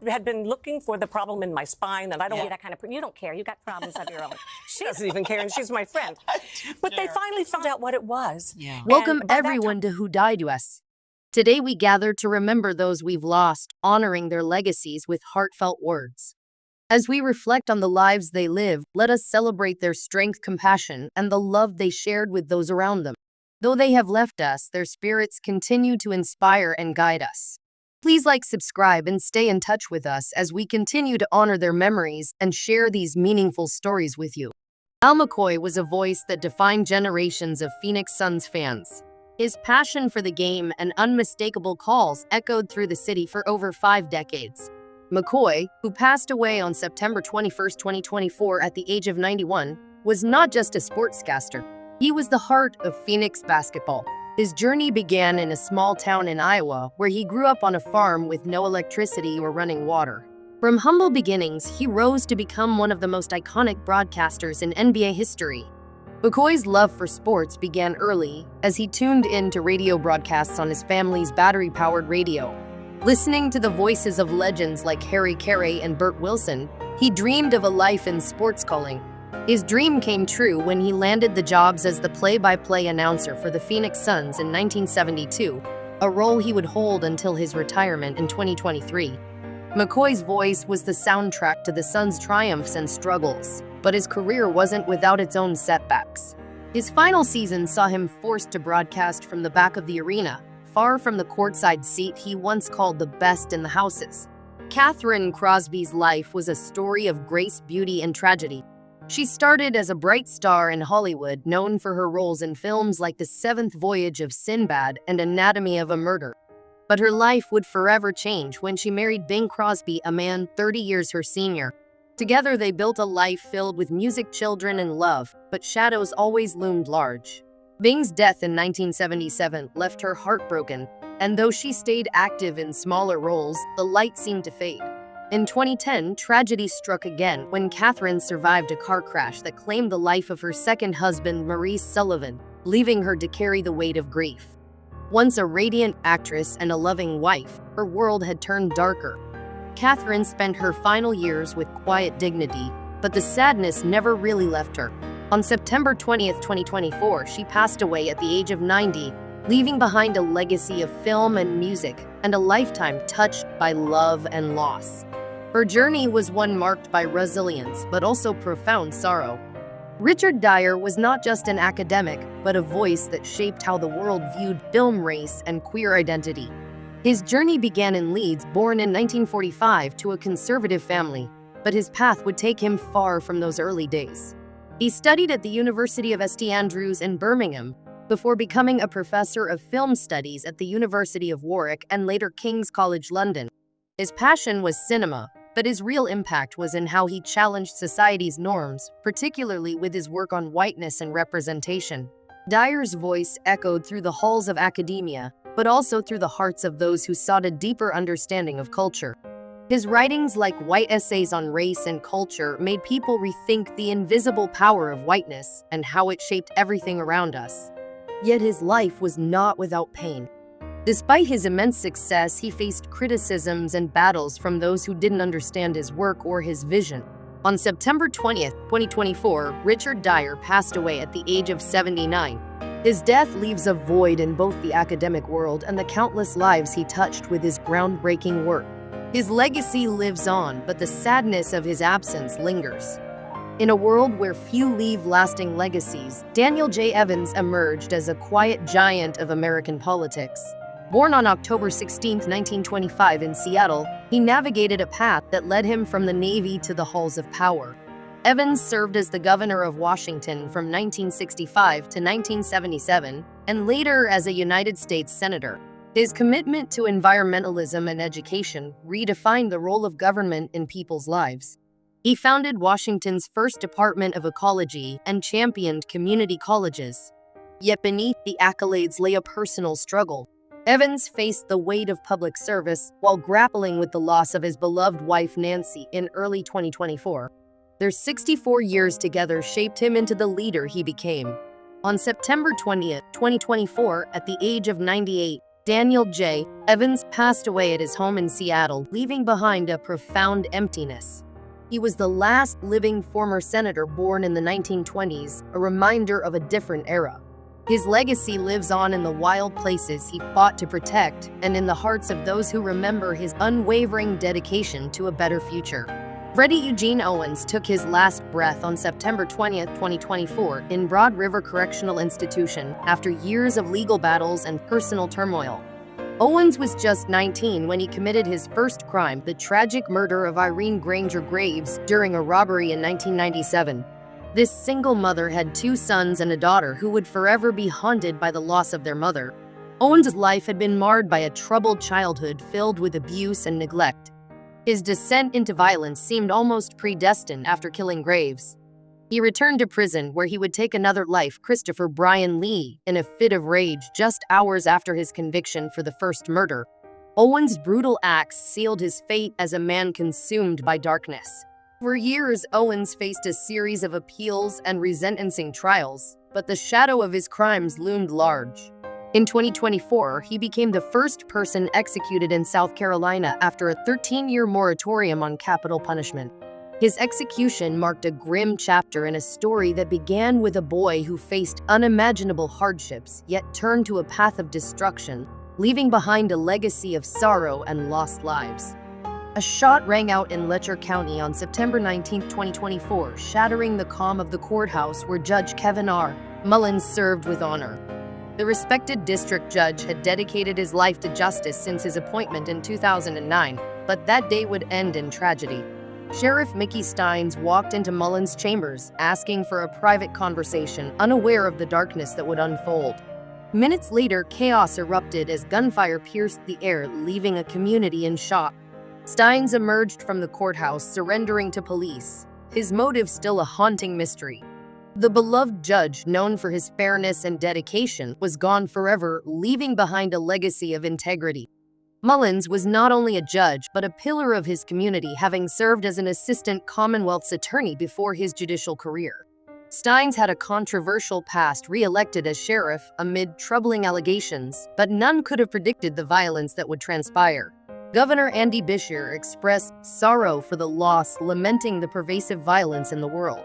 had been looking for the problem in my spine, and I don't want that kind of. You don't care. You got problems of your own. She doesn't even care, and she's my friend. But they finally found out what it was. Yeah. Welcome everyone to Who Died Us. Today we gather to remember those we've lost, honoring their legacies with heartfelt words. As we reflect on the lives they lived, let us celebrate their strength, compassion, and the love they shared with those around them. Though they have left us, their spirits continue to inspire and guide us. Please like, subscribe, and stay in touch with us as we continue to honor their memories and share these meaningful stories with you. McCoy was a voice that defined generations of Phoenix Suns fans. His passion for the game and unmistakable calls echoed through the city for over 5 decades. McCoy, who passed away on September 21, 2024 at the age of 91, was not just a sportscaster. He was the heart of Phoenix basketball. His journey began in a small town in Iowa where he grew up on a farm with no electricity or running water. From humble beginnings, he rose to become one of the most iconic broadcasters in NBA history. McCoy's love for sports began early as he tuned in to radio broadcasts on his family's battery-powered radio. Listening to the voices of legends like Harry Carey and Burt Wilson, he dreamed of a life in sports calling. His dream came true when he landed the jobs as the play-by-play announcer for the Phoenix Suns in 1972, a role he would hold until his retirement in 2023. McCoy's voice was the soundtrack to the Suns' triumphs and struggles, but his career wasn't without its own setbacks. His final season saw him forced to broadcast from the back of the arena, far from the courtside seat he once called the best in the houses. Kathryn Crosby's life was a story of grace, beauty, and tragedy. She started as a bright star in Hollywood, known for her roles in films like The Seventh Voyage of Sinbad and Anatomy of a Murder. But her life would forever change when she married Bing Crosby, a man 30 years her senior. Together, they built a life filled with music, children, and love, but shadows always loomed large. Bing's death in 1977 left her heartbroken, and though she stayed active in smaller roles, the light seemed to fade. In 2010, tragedy struck again when Kathryn survived a car crash that claimed the life of her second husband, Maurice Sullivan, leaving her to carry the weight of grief. Once a radiant actress and a loving wife, her world had turned darker. Kathryn spent her final years with quiet dignity, but the sadness never really left her. On September 20, 2024, she passed away at the age of 90, leaving behind a legacy of film and music and a lifetime touched by love and loss. Her journey was one marked by resilience, but also profound sorrow. Richard Dyer was not just an academic, but a voice that shaped how the world viewed film, race, and queer identity. His journey began in Leeds, born in 1945 to a conservative family, but his path would take him far from those early days. He studied at the University of St Andrews in Birmingham, before becoming a professor of film studies at the University of Warwick and later King's College London. His passion was cinema, but his real impact was in how he challenged society's norms, particularly with his work on whiteness and representation. Dyer's voice echoed through the halls of academia, but also through the hearts of those who sought a deeper understanding of culture. His writings, like White Essays on Race and Culture, made people rethink the invisible power of whiteness and how it shaped everything around us. Yet his life was not without pain. Despite his immense success, he faced criticisms and battles from those who didn't understand his work or his vision. On September 20, 2024, Richard Dyer passed away at the age of 79. His death leaves a void in both the academic world and the countless lives he touched with his groundbreaking work. His legacy lives on, but the sadness of his absence lingers. In a world where few leave lasting legacies, Daniel J. Evans emerged as a quiet giant of American politics. Born on October 16, 1925 in Seattle, he navigated a path that led him from the Navy to the halls of power. Evans served as the governor of Washington from 1965 to 1977, and later as a United States senator. His commitment to environmentalism and education redefined the role of government in people's lives. He founded Washington's first Department of Ecology and championed community colleges. Yet beneath the accolades lay a personal struggle. Evans faced the weight of public service while grappling with the loss of his beloved wife Nancy in early 2024. Their 64 years together shaped him into the leader he became. On September 20, 2024, at the age of 98, Daniel J. Evans passed away at his home in Seattle, leaving behind a profound emptiness. He was the last living former senator born in the 1920s, a reminder of a different era. His legacy lives on in the wild places he fought to protect and in the hearts of those who remember his unwavering dedication to a better future. Freddie Eugene Owens took his last breath on September 20, 2024, in Broad River Correctional Institution after years of legal battles and personal turmoil. Owens was just 19 when he committed his first crime, the tragic murder of Irene Granger Graves during a robbery in 1997. This single mother had 2 sons and a daughter who would forever be haunted by the loss of their mother. Owens' life had been marred by a troubled childhood filled with abuse and neglect. His descent into violence seemed almost predestined after killing Graves. He returned to prison where he would take another life, Christopher Brian Lee, in a fit of rage just hours after his conviction for the first murder. Owens' brutal acts sealed his fate as a man consumed by darkness. For years, Owens faced a series of appeals and resentencing trials, but the shadow of his crimes loomed large. In 2024, he became the first person executed in South Carolina after a 13-year moratorium on capital punishment. His execution marked a grim chapter in a story that began with a boy who faced unimaginable hardships, yet turned to a path of destruction, leaving behind a legacy of sorrow and lost lives. A shot rang out in Letcher County on September 19, 2024, shattering the calm of the courthouse where Judge Kevin R. Mullins served with honor. The respected district judge had dedicated his life to justice since his appointment in 2009, but that day would end in tragedy. Sheriff Mickey Steins walked into Mullins' chambers, asking for a private conversation, unaware of the darkness that would unfold. Minutes later, chaos erupted as gunfire pierced the air, leaving a community in shock. Steins emerged from the courthouse, surrendering to police, his motive still a haunting mystery. The beloved judge, known for his fairness and dedication, was gone forever, leaving behind a legacy of integrity. Mullins was not only a judge, but a pillar of his community, having served as an assistant Commonwealth's attorney before his judicial career. Steins had a controversial past, re-elected as sheriff amid troubling allegations, but none could have predicted the violence that would transpire. Governor Andy Beshear expressed sorrow for the loss, lamenting the pervasive violence in the world.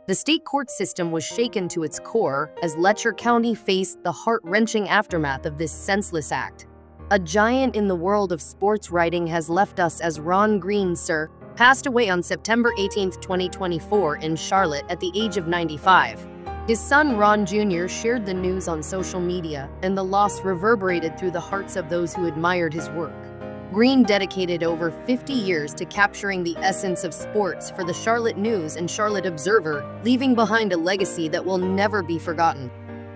The state court system was shaken to its core as Letcher County faced the heart-wrenching aftermath of this senseless act. A giant in the world of sports writing has left us as Ron Green, Sr., passed away on September 18, 2024 in Charlotte at the age of 95. His son Ron Jr. shared the news on social media, and the loss reverberated through the hearts of those who admired his work. Green dedicated over 50 years to capturing the essence of sports for the Charlotte News and Charlotte Observer, leaving behind a legacy that will never be forgotten.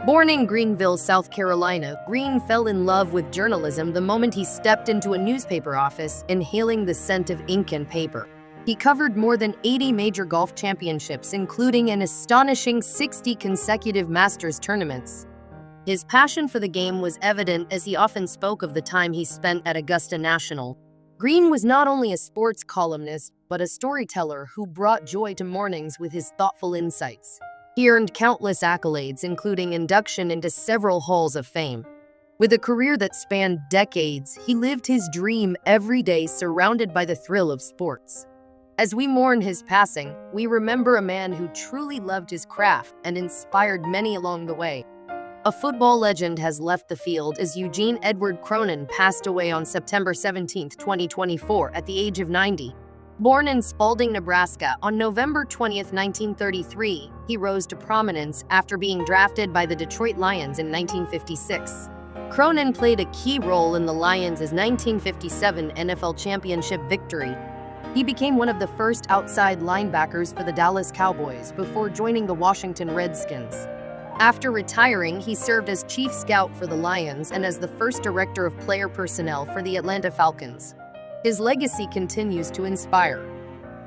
Born in Greenville, South Carolina, Green fell in love with journalism the moment he stepped into a newspaper office, inhaling the scent of ink and paper. He covered more than 80 major golf championships, including an astonishing 60 consecutive Masters tournaments. His passion for the game was evident as he often spoke of the time he spent at Augusta National. Green was not only a sports columnist, but a storyteller who brought joy to mornings with his thoughtful insights. He earned countless accolades, including induction into several halls of fame. With a career that spanned decades, he lived his dream every day, surrounded by the thrill of sports. As we mourn his passing, we remember a man who truly loved his craft and inspired many along the way. A football legend has left the field as Eugene Edward Cronin passed away on September 17, 2024, at the age of 90. Born in Spalding, Nebraska on November 20, 1933, he rose to prominence after being drafted by the Detroit Lions in 1956. Cronin played a key role in the Lions' 1957 NFL championship victory. He became one of the first outside linebackers for the Dallas Cowboys before joining the Washington Redskins. After retiring, he served as chief scout for the Lions and as the first director of player personnel for the Atlanta Falcons. His legacy continues to inspire.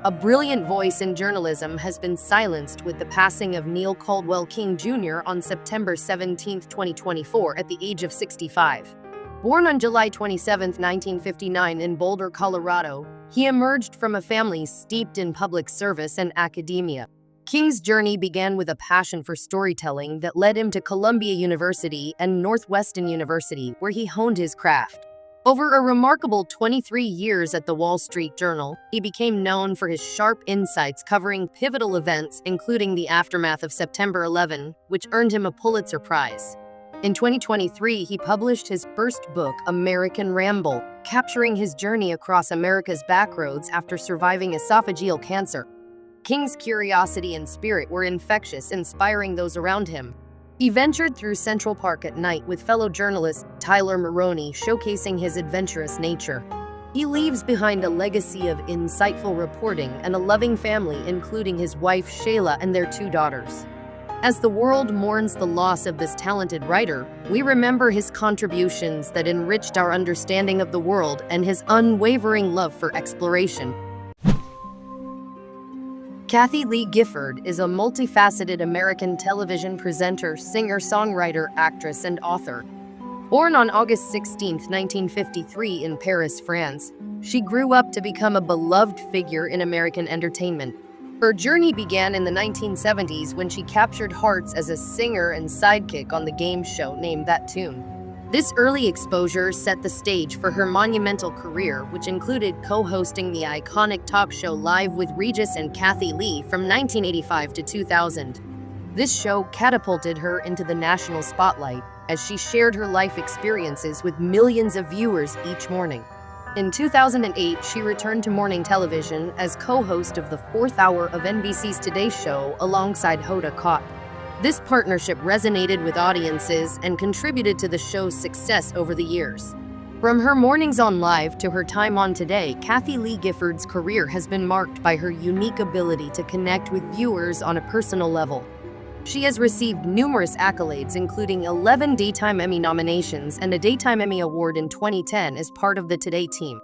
A brilliant voice in journalism has been silenced with the passing of Neil Caldwell King Jr. on September 17, 2024, at the age of 65. Born on July 27, 1959 in Boulder, Colorado, he emerged from a family steeped in public service and academia. King's journey began with a passion for storytelling that led him to Columbia University and Northwestern University, where he honed his craft. Over a remarkable 23 years at the Wall Street Journal, he became known for his sharp insights covering pivotal events, including the aftermath of September 11, which earned him a Pulitzer Prize. In 2023, he published his first book, American Ramble, capturing his journey across America's backroads after surviving esophageal cancer. King's curiosity and spirit were infectious, inspiring those around him. He ventured through Central Park at night with fellow journalist Tyler Maroney, showcasing his adventurous nature. He leaves behind a legacy of insightful reporting and a loving family, including his wife Shayla and their 2 daughters. As the world mourns the loss of this talented writer, we remember his contributions that enriched our understanding of the world and his unwavering love for exploration. Kathie Lee Gifford is a multifaceted American television presenter, singer, songwriter, actress, and author. Born on August 16, 1953 in Paris, France, she grew up to become a beloved figure in American entertainment. Her journey began in the 1970s when she captured hearts as a singer and sidekick on the game show Name That Tune. This early exposure set the stage for her monumental career, which included co-hosting the iconic talk show Live with Regis and Kathie Lee from 1985 to 2000. This show catapulted her into the national spotlight as she shared her life experiences with millions of viewers each morning. In 2008, she returned to morning television as co-host of the 4th hour of NBC's Today Show alongside Hoda Kotb. This partnership resonated with audiences and contributed to the show's success over the years. From her mornings on Live to her time on Today, Kathie Lee Gifford's career has been marked by her unique ability to connect with viewers on a personal level. She has received numerous accolades, including 11 Daytime Emmy nominations and a Daytime Emmy Award in 2010 as part of the Today team.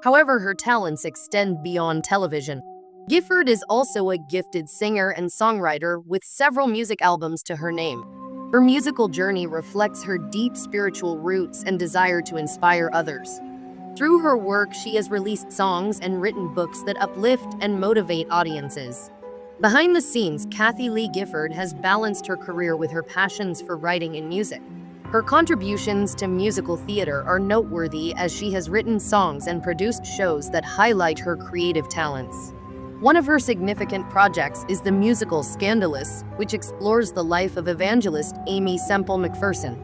However, her talents extend beyond television. Gifford is also a gifted singer and songwriter with several music albums to her name. Her musical journey reflects her deep spiritual roots and desire to inspire others. Through her work, she has released songs and written books that uplift and motivate audiences. Behind the scenes, Kathie Lee Gifford has balanced her career with her passions for writing and music. Her contributions to musical theater are noteworthy as she has written songs and produced shows that highlight her creative talents. One of her significant projects is the musical Scandalous, which explores the life of evangelist Aimee Semple McPherson.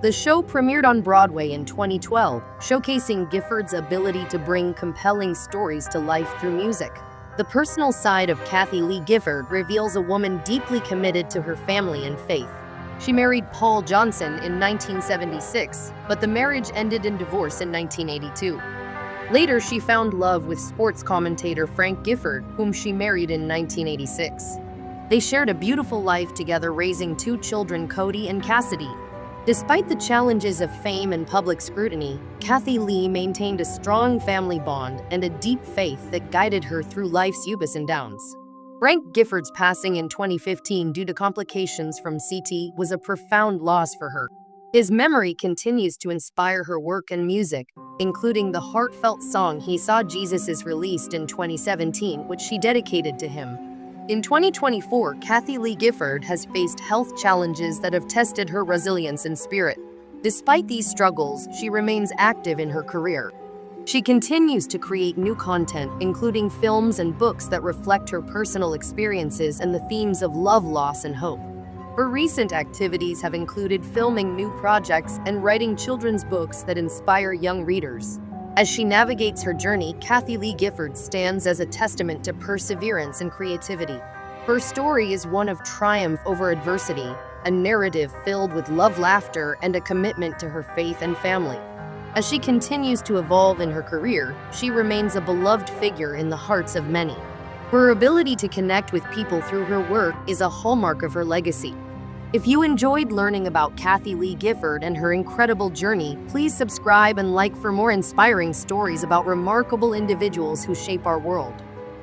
The show premiered on Broadway in 2012, showcasing Gifford's ability to bring compelling stories to life through music. The personal side of Kathie Lee Gifford reveals a woman deeply committed to her family and faith. She married Paul Johnson in 1976, but the marriage ended in divorce in 1982. Later, she found love with sports commentator Frank Gifford, whom she married in 1986. They shared a beautiful life together, raising 2 children, Cody and Cassidy. Despite the challenges of fame and public scrutiny, Kathie Lee maintained a strong family bond and a deep faith that guided her through life's ups and downs. Frank Gifford's passing in 2015 due to complications from CT was a profound loss for her. His memory continues to inspire her work and music, including the heartfelt song He Saw Jesus is released in 2017, which she dedicated to him. In 2024, Kathie Lee Gifford has faced health challenges that have tested her resilience and spirit. Despite these struggles, she remains active in her career. She continues to create new content, including films and books that reflect her personal experiences and the themes of love, loss, and hope. Her recent activities have included filming new projects and writing children's books that inspire young readers. As she navigates her journey, Kathie Lee Gifford stands as a testament to perseverance and creativity. Her story is one of triumph over adversity, a narrative filled with love, laughter, and a commitment to her faith and family. As she continues to evolve in her career, she remains a beloved figure in the hearts of many. Her ability to connect with people through her work is a hallmark of her legacy. If you enjoyed learning about Kathie Lee Gifford and her incredible journey, please subscribe and like for more inspiring stories about remarkable individuals who shape our world.